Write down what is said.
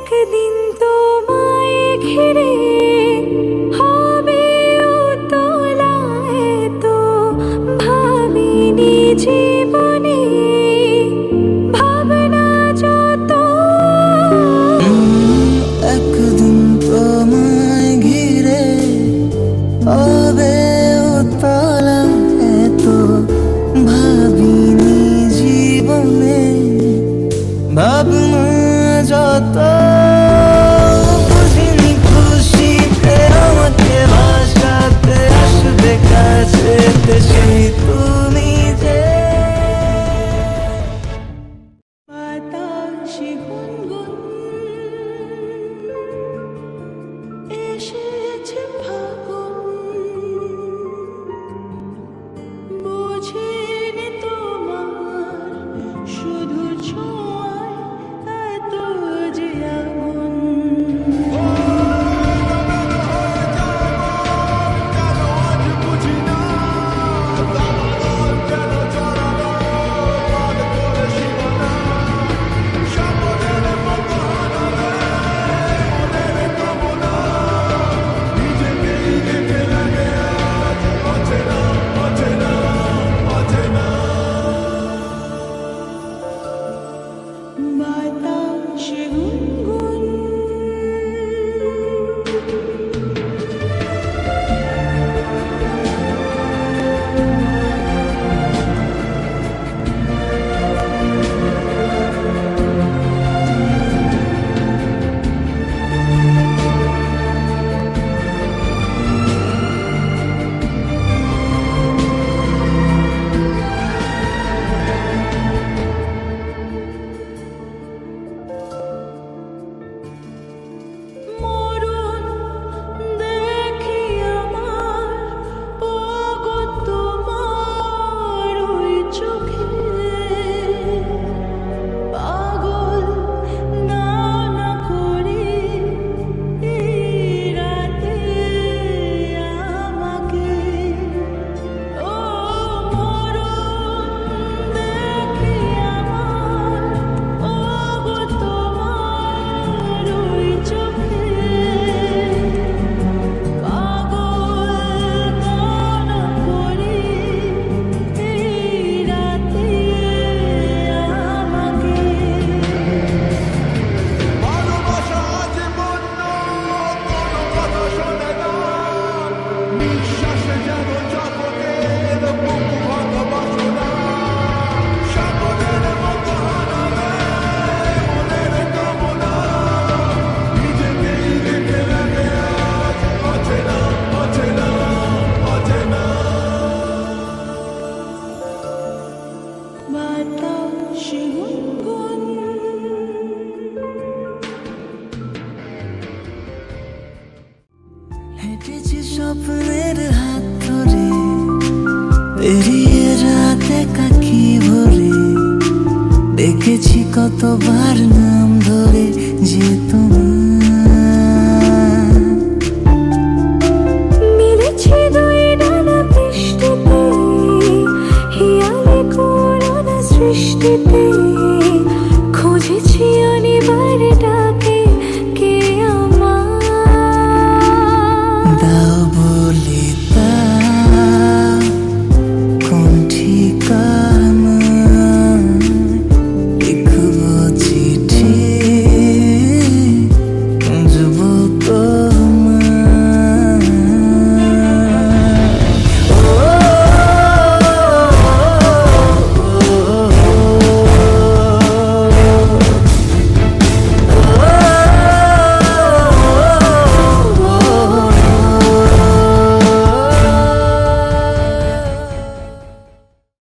একদিন তোমায় ঘিরে হবে উতলা, এতো ভাবিনি জীবনে ভাবনা যত। একদিন তোমায় ঘিরে হবে উতলা, এতো ভাবিনি জীবনে ভাবনা যত। বুঝিনি খুশিতে আমাকে ভাসাতে আসবে কাছেতে সেই তুমি যে। বাতাসে গুনগুন এসেছে ফাগুন, বুঝিনি তোমার শুধু ছোঁয়ায় এত যে আগুন। বাতাসে গুনগুন মরণ দেখি আমার ওগো তোমার ওই চোখে, পাগল না না করে এই রাতে আমাকে। ও মরণ দেখি আমার ওগো তোমার ওই চোখে, পাগল না না করে এই রাতে আমাকে। ভালোবাসা আজ বন্য, কোনো কথা শোনে না, বিশ্বাসে যেন জগতের বুক ভাঙা বাসনা, সাগরের মতো হারালে মনের কামনা, নিজেকেই রেখে লাগে আজ অচেনা অচেনা অচেনা। বাতাসে গুনগুন হেঁটেছি স্বপ্নের হাত ধরে, পেরিয়ে রাতে কাকি ভরে, ডেকেছি কতবার নাম ধরে, যে